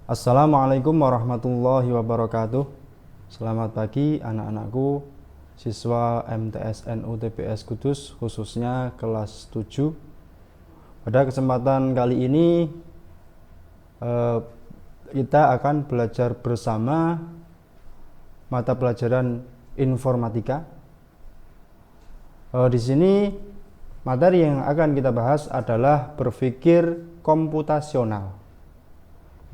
Assalamualaikum warahmatullahi wabarakatuh. Selamat pagi anak-anakku, siswa MTSNU TPS Kudus, khususnya kelas 7. Pada kesempatan kali ini kita akan belajar bersama mata pelajaran informatika. Di sini materi yang akan kita bahas adalah berpikir komputasional.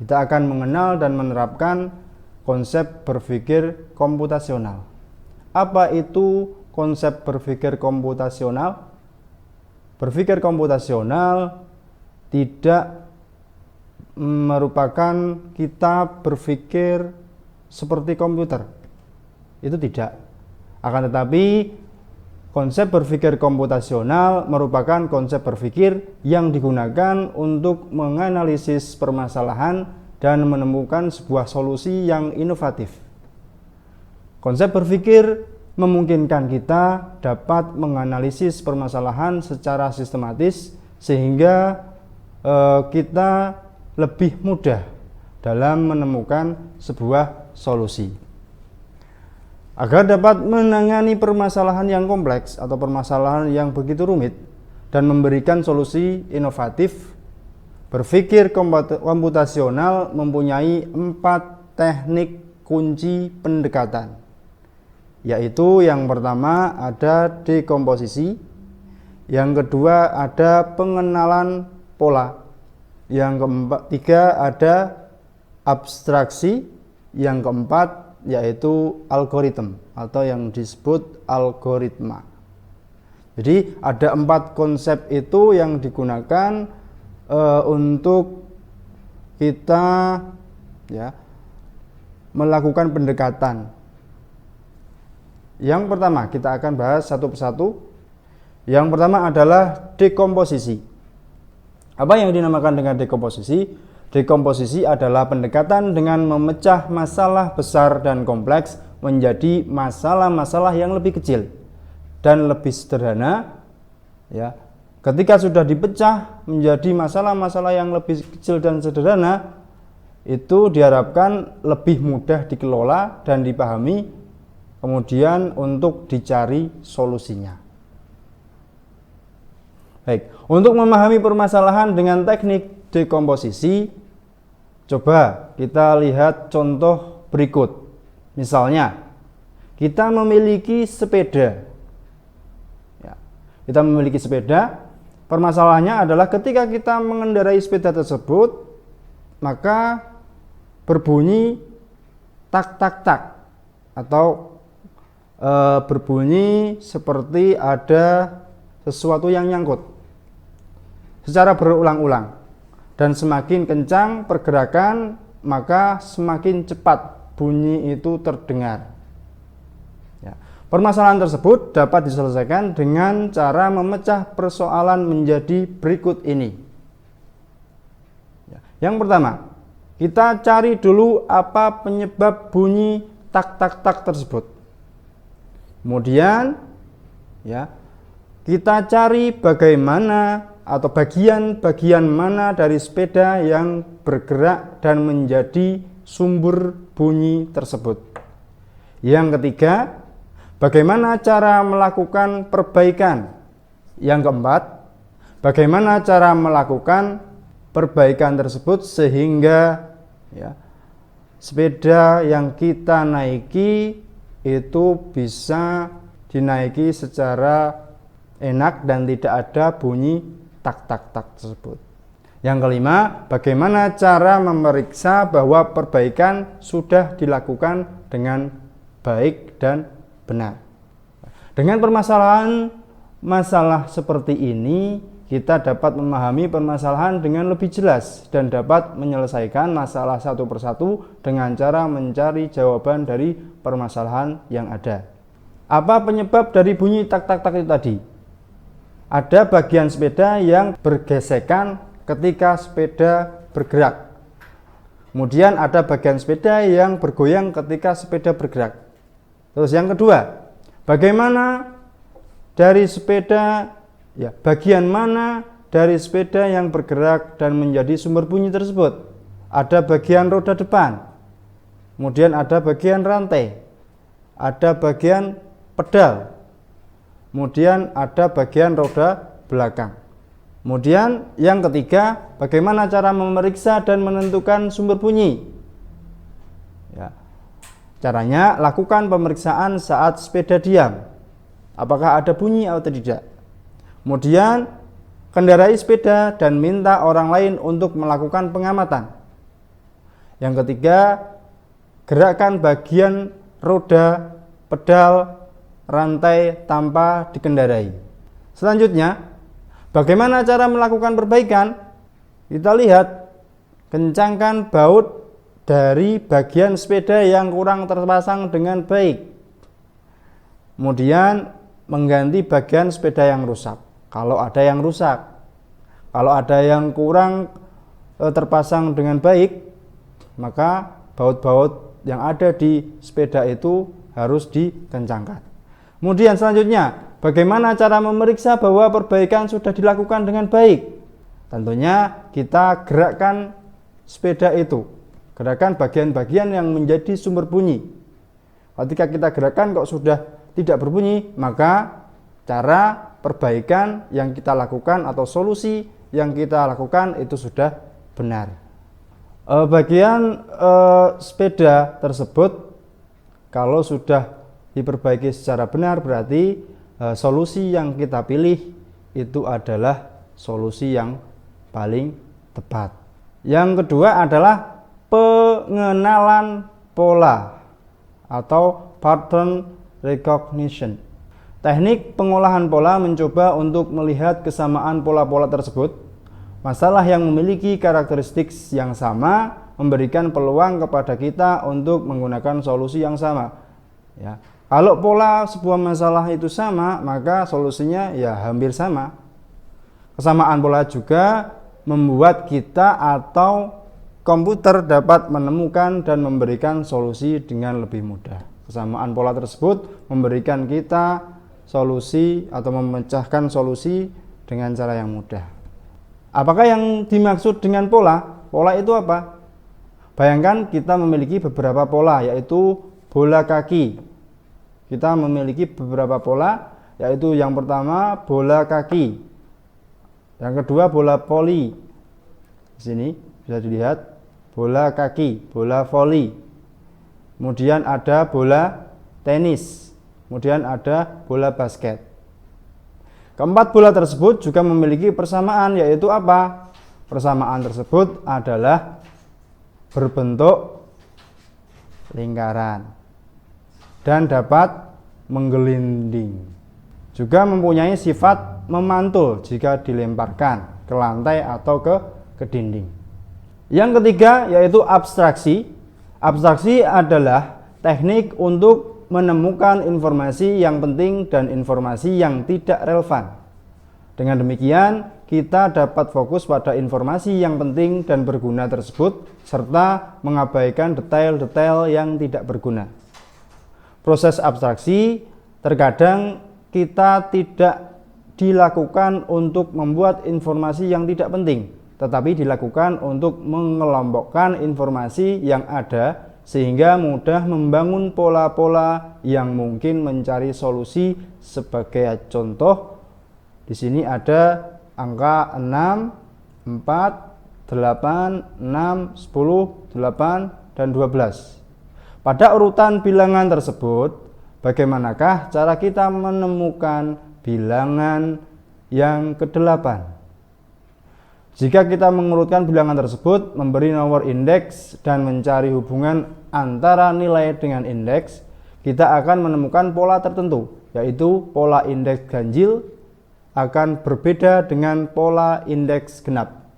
Kita akan mengenal dan menerapkan konsep berpikir komputasional. Apa itu konsep berpikir komputasional? Berpikir komputasional tidak merupakan kita berpikir seperti komputer. Itu tidak. Akan tetapi konsep berpikir komputasional merupakan konsep berpikir yang digunakan untuk menganalisis permasalahan dan menemukan sebuah solusi yang inovatif. Konsep berpikir memungkinkan kita dapat menganalisis permasalahan secara sistematis sehingga kita lebih mudah dalam menemukan sebuah solusi. Agar dapat menangani permasalahan yang kompleks atau permasalahan yang begitu rumit dan memberikan solusi inovatif, berpikir komputasional mempunyai 4 teknik kunci pendekatan. Yaitu yang pertama ada dekomposisi, yang kedua ada pengenalan pola, yang ketiga ada abstraksi, yang keempat yaitu algoritma atau yang disebut algoritma. Jadi ada 4 konsep itu yang digunakan untuk kita melakukan pendekatan. Yang pertama kita akan bahas satu persatu. Yang pertama adalah dekomposisi. Apa yang dinamakan dengan dekomposisi? Dekomposisi adalah pendekatan dengan memecah masalah besar dan kompleks menjadi masalah-masalah yang lebih kecil dan lebih sederhana. Ketika sudah dipecah menjadi masalah-masalah yang lebih kecil dan sederhana, itu diharapkan lebih mudah dikelola dan dipahami, kemudian untuk dicari solusinya. Baik, untuk memahami permasalahan dengan teknik dekomposisi, coba kita lihat contoh berikut. Misalnya, kita memiliki sepeda. Kita memiliki sepeda. Permasalahannya adalah ketika kita mengendarai sepeda tersebut, maka berbunyi tak tak tak atau berbunyi seperti ada sesuatu yang nyangkut secara berulang-ulang. Dan semakin kencang pergerakan, maka semakin cepat bunyi itu terdengar. Permasalahan tersebut dapat diselesaikan dengan cara memecah persoalan menjadi berikut ini. Yang pertama, kita cari dulu apa penyebab bunyi tak tak tak tersebut. Kemudian, kita cari bagaimana atau bagian-bagian mana dari sepeda yang bergerak dan menjadi sumber bunyi tersebut. Yang ketiga, bagaimana cara melakukan perbaikan. Yang keempat, bagaimana cara melakukan perbaikan tersebut sehingga sepeda yang kita naiki itu bisa dinaiki secara enak dan tidak ada bunyi tak tak tak tersebut. Yang kelima, bagaimana cara memeriksa bahwa perbaikan sudah dilakukan dengan baik dan benar. Dengan permasalahan masalah seperti ini, kita dapat memahami permasalahan dengan lebih jelas dan dapat menyelesaikan masalah satu persatu dengan cara mencari jawaban dari permasalahan yang ada. Apa penyebab dari bunyi tak tak tak itu tadi? Ada bagian sepeda yang bergesekan ketika sepeda bergerak. Kemudian ada bagian sepeda yang bergoyang ketika sepeda bergerak. Terus yang kedua, bagaimana dari sepeda, bagian mana dari sepeda yang bergerak dan menjadi sumber bunyi tersebut? ada bagian roda depan, kemudian ada bagian rantai, ada bagian pedal, kemudian ada bagian roda belakang. Kemudian yang ketiga, bagaimana cara memeriksa dan menentukan sumber bunyi? Ya. Caranya, lakukan pemeriksaan saat sepeda diam. Apakah ada bunyi atau tidak? Kemudian, kendarai sepeda dan minta orang lain untuk melakukan pengamatan. Yang ketiga, gerakkan bagian roda, pedal, rantai tanpa dikendarai. Selanjutnya, bagaimana cara melakukan perbaikan? Kita lihat, kencangkan baut dari bagian sepeda yang kurang terpasang dengan baik. Kemudian mengganti bagian sepeda yang rusak, kalau ada yang rusak. Kalau ada yang kurang terpasang dengan baik, maka baut-baut yang ada di sepeda itu harus dikencangkan. Kemudian selanjutnya, bagaimana cara memeriksa bahwa perbaikan sudah dilakukan dengan baik? Tentunya kita gerakkan sepeda itu, gerakan bagian-bagian yang menjadi sumber bunyi. Ketika kita gerakan kok sudah tidak berbunyi, maka cara perbaikan yang kita lakukan atau solusi yang kita lakukan itu sudah benar. Bagian sepeda tersebut kalau sudah diperbaiki secara benar, berarti solusi yang kita pilih itu adalah solusi yang paling tepat. Yang kedua adalah pengenalan pola atau pattern recognition. Teknik pengolahan pola mencoba untuk melihat kesamaan pola-pola tersebut. Masalah yang memiliki karakteristik yang sama memberikan peluang kepada kita untuk menggunakan solusi yang sama. Ya. Kalau pola sebuah masalah itu sama, maka solusinya ya hampir sama. Kesamaan pola juga membuat kita atau komputer dapat menemukan dan memberikan solusi dengan lebih mudah. Kesamaan pola tersebut memberikan kita solusi atau memecahkan solusi dengan cara yang mudah. Apakah yang dimaksud dengan pola? Pola itu apa? Bayangkan kita memiliki beberapa pola, yaitu bola kaki. Kita memiliki beberapa pola, yaitu yang pertama bola kaki, yang kedua bola voli. Di sini bisa dilihat bola kaki, bola voli. Kemudian ada bola tenis, kemudian ada bola basket. Keempat bola tersebut juga memiliki persamaan, yaitu apa? Persamaan tersebut adalah berbentuk lingkaran dan dapat menggelinding. Juga mempunyai sifat memantul jika dilemparkan ke lantai atau ke dinding. Yang ketiga yaitu abstraksi. Abstraksi adalah teknik untuk menemukan informasi yang penting dan informasi yang tidak relevan. Dengan demikian, kita dapat fokus pada informasi yang penting dan berguna tersebut, serta mengabaikan detail-detail yang tidak berguna. Proses abstraksi terkadang kita tidak dilakukan untuk membuat informasi yang tidak penting, tetapi dilakukan untuk mengelompokkan informasi yang ada sehingga mudah membangun pola-pola yang mungkin mencari solusi. Sebagai contoh, di sini ada angka 6, 4, 8, 6, 10, 8, dan 12. Pada urutan bilangan tersebut, bagaimanakah cara kita menemukan bilangan yang ke-8? Jika kita mengurutkan bilangan tersebut, memberi nomor indeks dan mencari hubungan antara nilai dengan indeks, kita akan menemukan pola tertentu, yaitu pola indeks ganjil akan berbeda dengan pola indeks genap.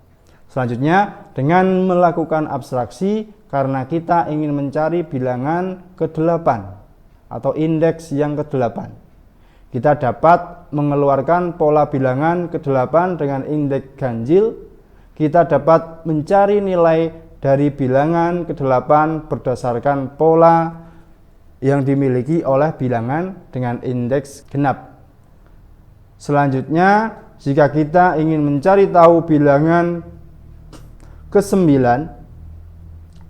Selanjutnya, dengan melakukan abstraksi, karena kita ingin mencari bilangan ke-8 atau indeks yang ke-8, kita dapat mengeluarkan pola bilangan ke-8 dengan indeks ganjil. Kita dapat mencari nilai dari bilangan ke-8 berdasarkan pola yang dimiliki oleh bilangan dengan indeks genap. Selanjutnya, jika kita ingin mencari tahu bilangan ke-9,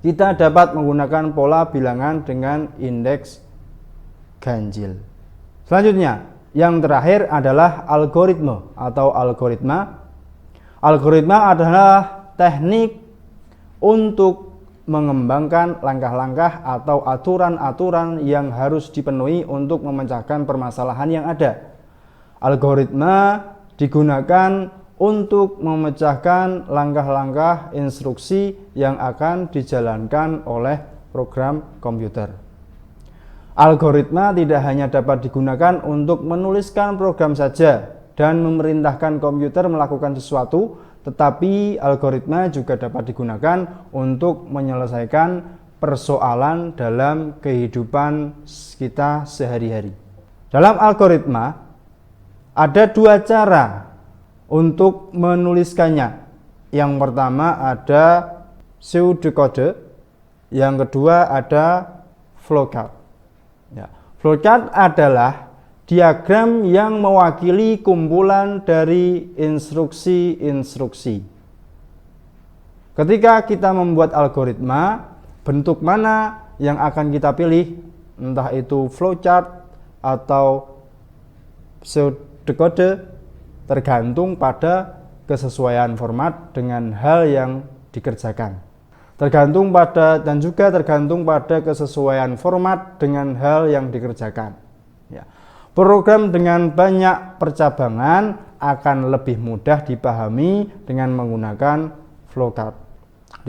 kita dapat menggunakan pola bilangan dengan indeks ganjil. Selanjutnya, yang terakhir adalah algoritma atau algoritma. Algoritma adalah teknik untuk mengembangkan langkah-langkah atau aturan-aturan yang harus dipenuhi untuk memecahkan permasalahan yang ada. Algoritma digunakan untuk memecahkan langkah-langkah instruksi yang akan dijalankan oleh program komputer. Algoritma tidak hanya dapat digunakan untuk menuliskan program saja dan memerintahkan komputer melakukan sesuatu, tetapi algoritma juga dapat digunakan untuk menyelesaikan persoalan dalam kehidupan kita sehari-hari. Dalam algoritma ada dua cara untuk menuliskannya. Yang pertama ada pseudocode, yang kedua ada flowchart. Ya, flowchart adalah diagram yang mewakili kumpulan dari instruksi-instruksi. Ketika kita membuat algoritma, bentuk mana yang akan kita pilih, entah itu flowchart atau pseudocode, tergantung pada kesesuaian format dengan hal yang dikerjakan. Tergantung pada kesesuaian format dengan hal yang dikerjakan. Ya. Program dengan banyak percabangan akan lebih mudah dipahami dengan menggunakan flowchart.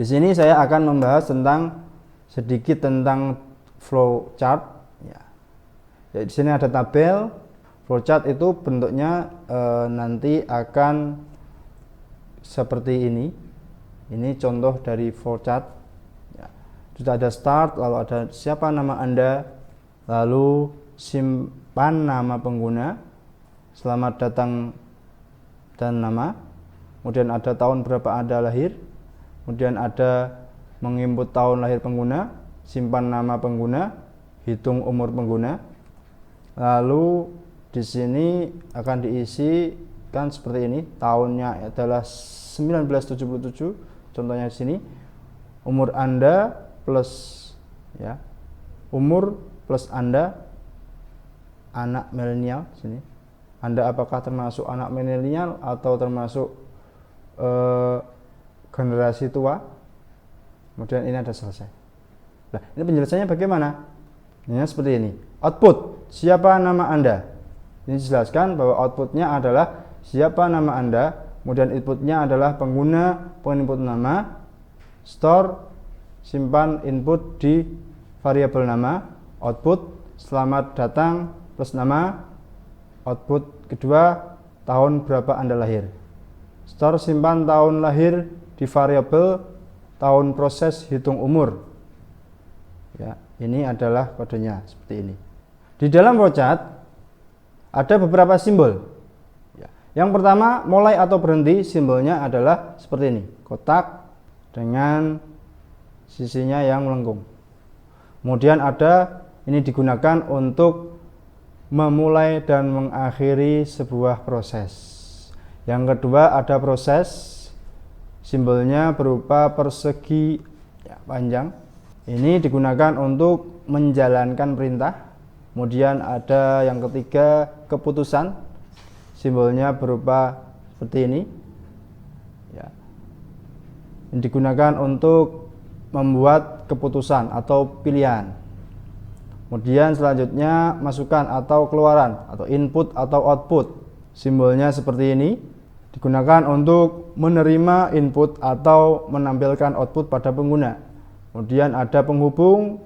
Di sini saya akan membahas sedikit tentang flowchart. Ya. Di sini ada tabel. Flowchart itu bentuknya nanti akan seperti ini. Ini contoh dari flowchart. Ya. Sudah ada start, lalu ada siapa nama Anda, lalu simpan nama pengguna, selamat datang dan nama, kemudian ada tahun berapa Anda lahir, kemudian ada menginput tahun lahir pengguna, simpan nama pengguna, hitung umur pengguna, lalu di sini akan diisikan seperti ini. Tahunnya adalah 1977. Contohnya di sini. Umur Anda plus ya. Umur plus Anda anak milenial sini. Anda apakah termasuk anak milenial atau termasuk generasi tua? Kemudian ini ada selesai. Nah, ini penjelasannya bagaimana? Ini seperti ini. Output, siapa nama Anda? Ini dijelaskan bahwa outputnya adalah siapa nama Anda, kemudian inputnya adalah pengguna penginput nama, store, simpan input di variabel nama, output, selamat datang plus nama, output kedua, tahun berapa Anda lahir. Store simpan tahun lahir di variabel tahun proses hitung umur. Ya, ini adalah kodenya seperti ini. Di dalam flowchart ada beberapa simbol. Yang pertama, mulai atau berhenti, simbolnya adalah seperti ini. Kotak dengan sisinya yang melengkung. Kemudian ada, ini digunakan untuk memulai dan mengakhiri sebuah proses. Yang kedua ada proses, simbolnya berupa persegi panjang. Ini digunakan untuk menjalankan perintah. Kemudian ada yang ketiga, keputusan, simbolnya berupa seperti ini. Ya. Ini digunakan untuk membuat keputusan atau pilihan. Kemudian selanjutnya masukan atau keluaran atau input atau output, simbolnya seperti ini. Digunakan untuk menerima input atau menampilkan output pada pengguna. Kemudian ada penghubung,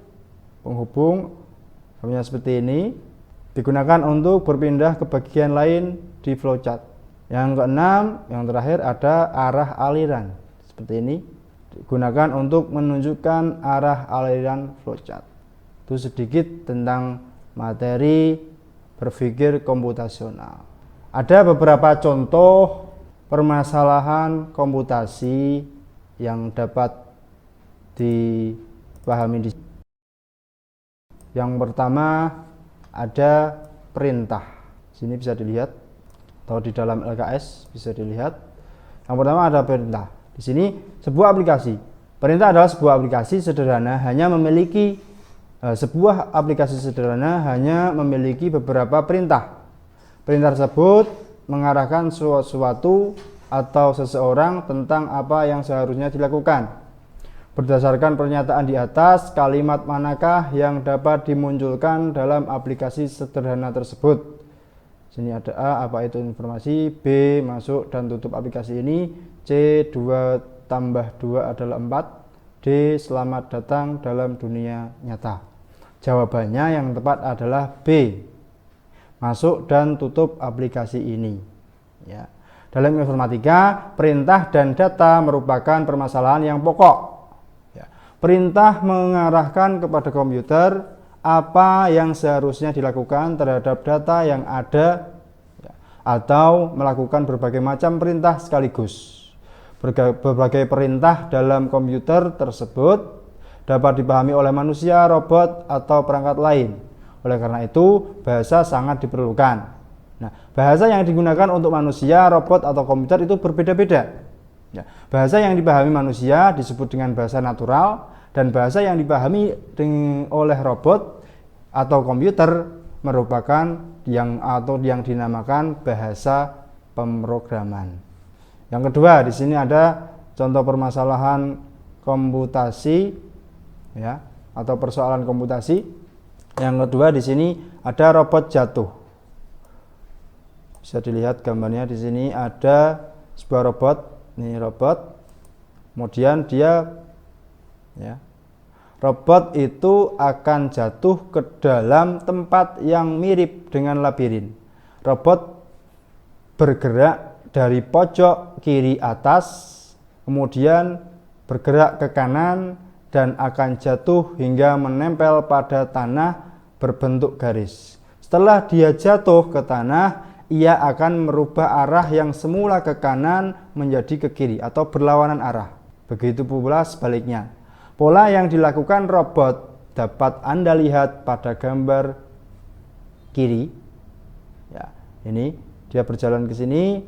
namanya seperti ini, digunakan untuk berpindah ke bagian lain di flowchart. Yang keenam, yang terakhir ada arah aliran, seperti ini, digunakan untuk menunjukkan arah aliran flowchart. Itu sedikit tentang materi berpikir komputasional. Ada beberapa contoh permasalahan komputasi yang dapat dipahami di sini. Yang pertama ada perintah. Sini bisa dilihat atau di dalam LKS bisa dilihat. Yang pertama ada perintah. Di sini sebuah aplikasi Perintah adalah sebuah aplikasi sederhana sebuah aplikasi sederhana hanya memiliki beberapa perintah. Perintah tersebut mengarahkan sesuatu atau seseorang tentang apa yang seharusnya dilakukan. Berdasarkan pernyataan di atas, kalimat manakah yang dapat dimunculkan dalam aplikasi sederhana tersebut? Sini ada A, apa itu informasi, B, masuk dan tutup aplikasi ini, C, 2 tambah 2 adalah 4, D, selamat datang dalam dunia nyata. Jawabannya yang tepat adalah B, masuk dan tutup aplikasi ini. Ya. Dalam informatika, perintah dan data merupakan permasalahan yang pokok. Perintah mengarahkan kepada komputer apa yang seharusnya dilakukan terhadap data yang ada atau melakukan berbagai macam perintah sekaligus. Berbagai perintah dalam komputer tersebut dapat dipahami oleh manusia, robot, atau perangkat lain. Oleh karena itu, bahasa sangat diperlukan. Nah, bahasa yang digunakan untuk manusia, robot, atau komputer itu berbeda-beda. Ya, bahasa yang dipahami manusia disebut dengan bahasa natural, dan bahasa yang dipahami oleh robot atau komputer merupakan yang dinamakan bahasa pemrograman. Yang kedua, di sini ada contoh permasalahan komputasi, ya, atau persoalan komputasi. Yang kedua, di sini ada robot jatuh. Bisa dilihat gambarnya di sini ada sebuah robot. Ini robot, kemudian robot itu akan jatuh ke dalam tempat yang mirip dengan labirin. Robot bergerak dari pojok kiri atas, kemudian bergerak ke kanan dan akan jatuh hingga menempel pada tanah berbentuk garis. Setelah dia jatuh ke tanah, ia akan merubah arah yang semula ke kanan menjadi ke kiri atau berlawanan arah. Begitu pula sebaliknya. Pola yang dilakukan robot dapat Anda lihat pada gambar kiri. Ya, ini dia berjalan ke sini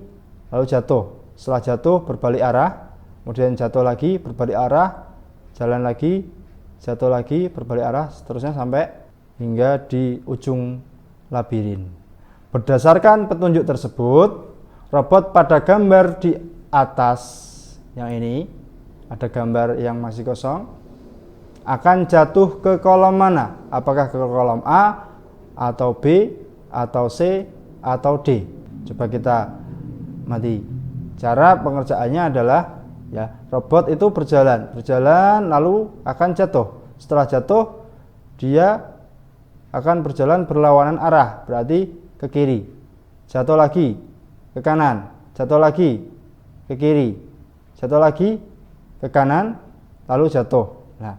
lalu jatuh. Setelah jatuh berbalik arah, kemudian jatuh lagi berbalik arah, jalan lagi, jatuh lagi berbalik arah, seterusnya sampai hingga di ujung labirin. Berdasarkan petunjuk tersebut, robot pada gambar di atas yang ini, ada gambar yang masih kosong, akan jatuh ke kolom mana? Apakah ke kolom A, atau B, atau C, atau D? Coba kita mati. Cara pengerjaannya adalah, ya, robot itu berjalan lalu akan jatuh. Setelah jatuh, dia akan berjalan berlawanan arah, berarti ke kiri, jatuh lagi ke kanan, jatuh lagi ke kiri, jatuh lagi ke kanan, lalu jatuh. Nah,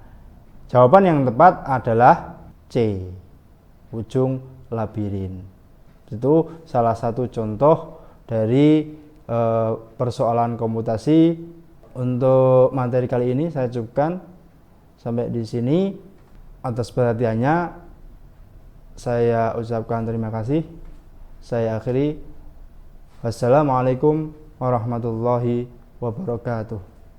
jawaban yang tepat adalah C, ujung labirin. Itu salah satu contoh dari persoalan komputasi. Untuk materi kali ini saya cukupkan sampai di sini. Atas perhatiannya saya ucapkan terima kasih. Saya akhiri. Wassalamualaikum warahmatullahi wabarakatuh.